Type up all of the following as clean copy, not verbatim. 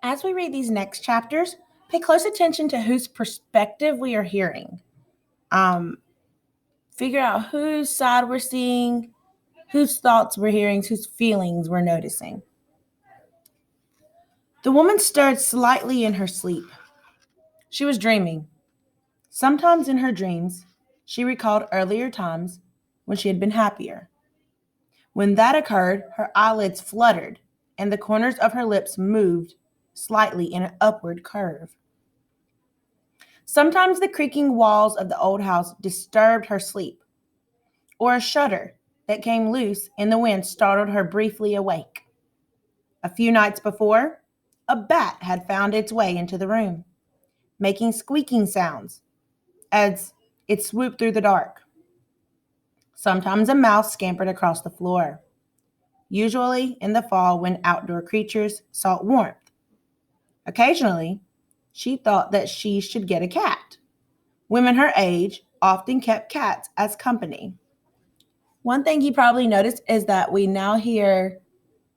As we read these next chapters, pay close attention to whose perspective we are hearing. Figure out whose side we're seeing, whose thoughts we're hearing, whose feelings we're noticing. The woman stirred slightly in her sleep. She was dreaming. Sometimes in her dreams, she recalled earlier times when she had been happier. When that occurred, her eyelids fluttered and the corners of her lips moved slightly in an upward curve. Sometimes the creaking walls of the old house disturbed her sleep, or a shutter that came loose in the wind startled her briefly awake. A few nights before, a bat had found its way into the room, making squeaking sounds as it swooped through the dark. Sometimes a mouse scampered across the floor, usually in the fall when outdoor creatures sought warmth. Occasionally, she thought that she should get a cat. Women her age often kept cats as company. One thing you probably noticed is that we now hear,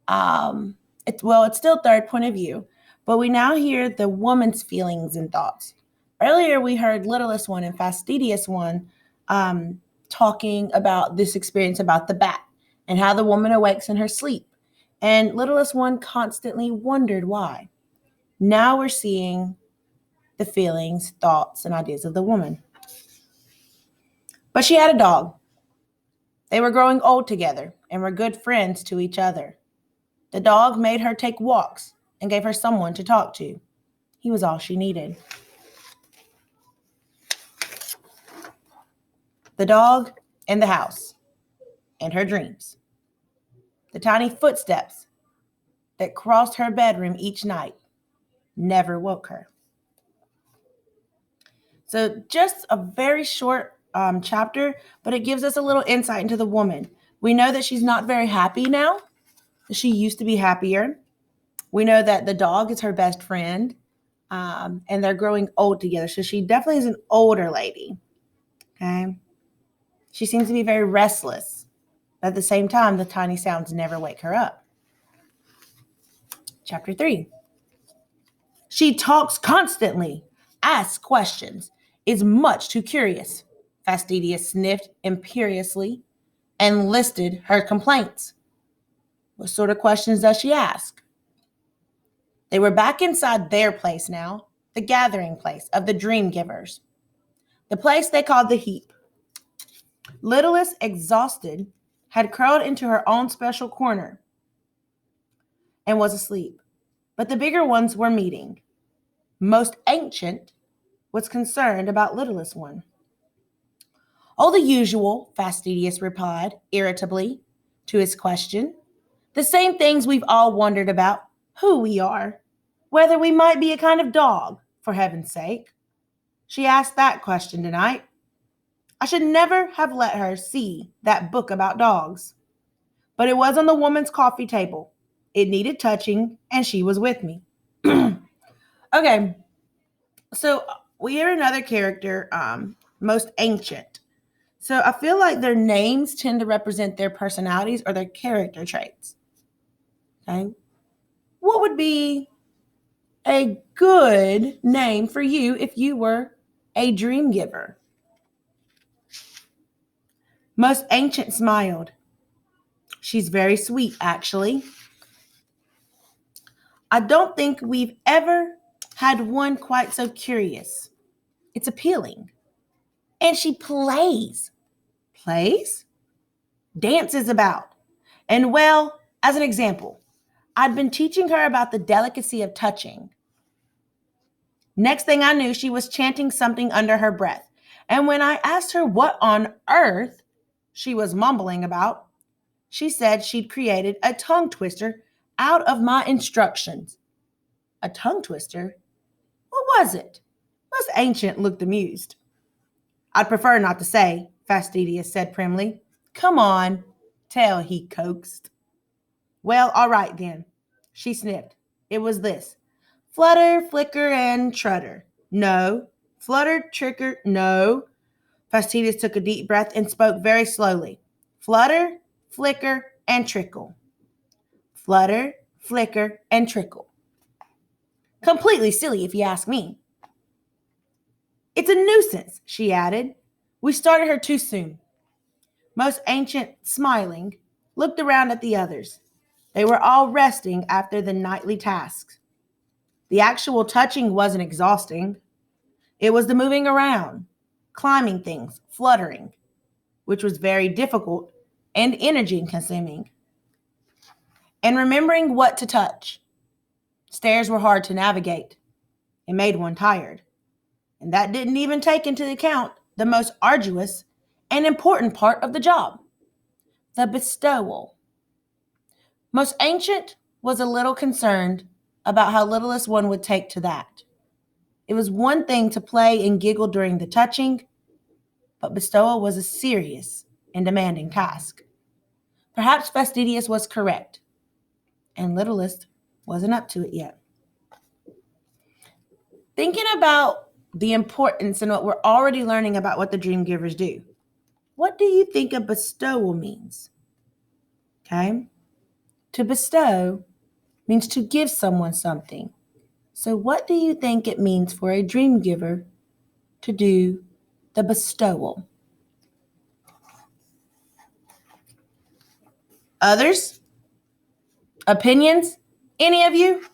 it's still third point of view, but we now hear the woman's feelings and thoughts. Earlier, we heard littlest one and fastidious one talking about this experience about the bat and how the woman awakes in her sleep. And littlest one constantly wondered why. Now we're seeing the feelings, thoughts, and ideas of the woman. But she had a dog. They were growing old together and were good friends to each other. The dog made her take walks and gave her someone to talk to. He was all she needed. The dog in the house and her dreams. The tiny footsteps that crossed her bedroom each night never woke her. So just a very short chapter, but it gives us a little insight into the woman. We know that she's not very happy now. She used to be happier. We know that the dog is her best friend, and they're growing old together. So she definitely is an older lady. Okay. She seems to be very restless. But at the same time, the tiny sounds never wake her up. Chapter 3. She talks constantly, asks questions, is much too curious. Fastidious sniffed imperiously and listed her complaints. What sort of questions does she ask? They were back inside their place now, the gathering place of the dream givers, the place they called the heap. Littlest, exhausted, had curled into her own special corner and was asleep, but the bigger ones were meeting. Most ancient was concerned about littlest one. All the usual, Fastidious replied irritably to his question. The same things we've all wondered about, who we are, whether we might be a kind of dog, for heaven's sake. She asked that question tonight. I should never have let her see that book about dogs. But it was on the woman's coffee table. It needed touching, and she was with me. Okay, so we hear another character, most ancient. So I feel like their names tend to represent their personalities or their character traits. Okay, what would be a good name for you if you were a dream giver? Most ancient smiled. She's very sweet, actually. I don't think we've ever had one quite so curious. It's appealing. And she plays. Plays? Dances about. And well, as an example, I'd been teaching her about the delicacy of touching. Next thing I knew, she was chanting something under her breath. And when I asked her what on earth she was mumbling about, she said she'd created a tongue twister out of my instructions. A tongue twister? What was it? Most ancient looked amused. I'd prefer not to say, Fastidious said primly. Come on, tell, he coaxed. Well, all right then, she sniffed. It was this. Flutter, flicker, and trutter. No. Flutter, tricker, no. Fastidious took a deep breath and spoke very slowly. Flutter, flicker, and trickle. Flutter, flicker, and trickle. Completely silly if you ask me. It's a nuisance, she added. We started her too soon. Most Ancient, smiling, looked around at the others. They were all resting after the nightly tasks. The actual touching wasn't exhausting. It was the moving around, climbing things, fluttering, which was very difficult and energy consuming. And remembering what to touch. Stairs were hard to navigate. It made one tired. And that didn't even take into account the most arduous and important part of the job, the bestowal. Most Ancient was a little concerned about how littlest one would take to that. It was one thing to play and giggle during the touching, but bestowal was a serious and demanding task. Perhaps Fastidious was correct, and littlest wasn't up to it yet. Thinking about the importance and what we're already learning about what the dream givers do, what do you think a bestowal means? Okay? To bestow means to give someone something. So what do you think it means for a dream giver to do the bestowal? Others? Opinions? Any of you?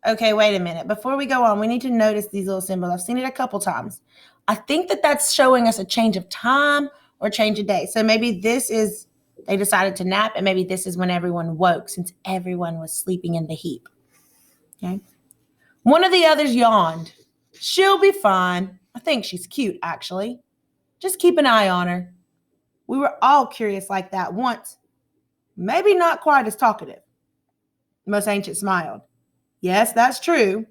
Okay, wait a minute. Before we go on, we need to notice these little symbols. I've seen it a couple times. I think that that's showing us a change of time or change of day. So maybe this is, they decided to nap, and maybe this is when everyone woke, since everyone was sleeping in the heap. Okay. One of the others yawned. She'll be fine. I think she's cute, actually. Just keep an eye on her. We were all curious like that once. Maybe not quite as talkative. Most Ancient smiled. Yes, that's true.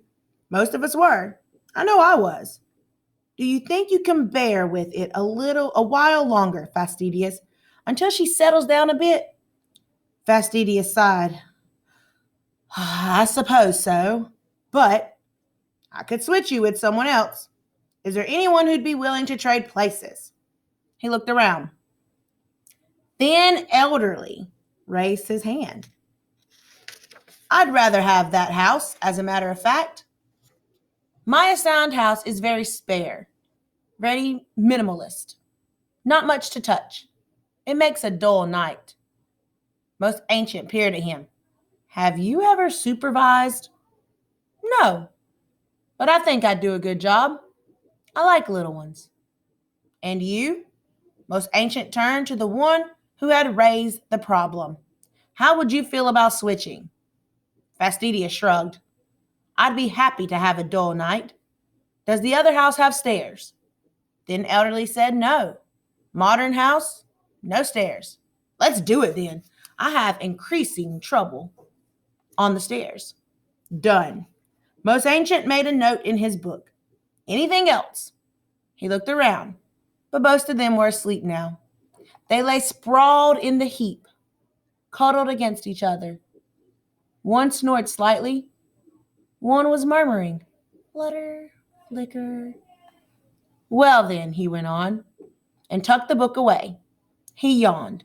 Most of us were. I know I was. Do you think you can bear with it a while longer, Fastidious, until she settles down a bit? Fastidious sighed. I suppose so, but I could switch you with someone else. Is there anyone who'd be willing to trade places? He looked around. Thin Elderly raised his hand. I'd rather have that house, as a matter of fact. My assigned house is very spare, very minimalist. Not much to touch. It makes a dull night. Most Ancient peered at him. Have you ever supervised? No, but I think I'd do a good job. I like little ones. And you? Most Ancient turned to the one who had raised the problem. How would you feel about switching? Fastidious shrugged. I'd be happy to have a dull night. Does the other house have stairs? Then Elderly said no. Modern house, no stairs. Let's do it then. I have increasing trouble on the stairs. Done. Most Ancient made a note in his book. Anything else? He looked around, but most of them were asleep now. They lay sprawled in the heap, cuddled against each other. One snored slightly. One was murmuring, flutter, flicker. Well then, he went on, and tucked the book away. He yawned.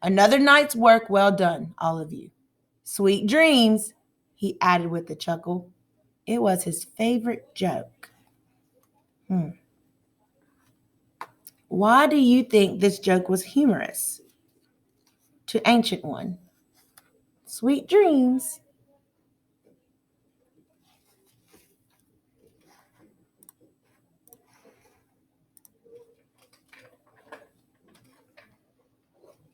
Another night's work well done, all of you. Sweet dreams, he added with a chuckle. It was his favorite joke. Why do you think this joke was humorous to Ancient One? Sweet dreams.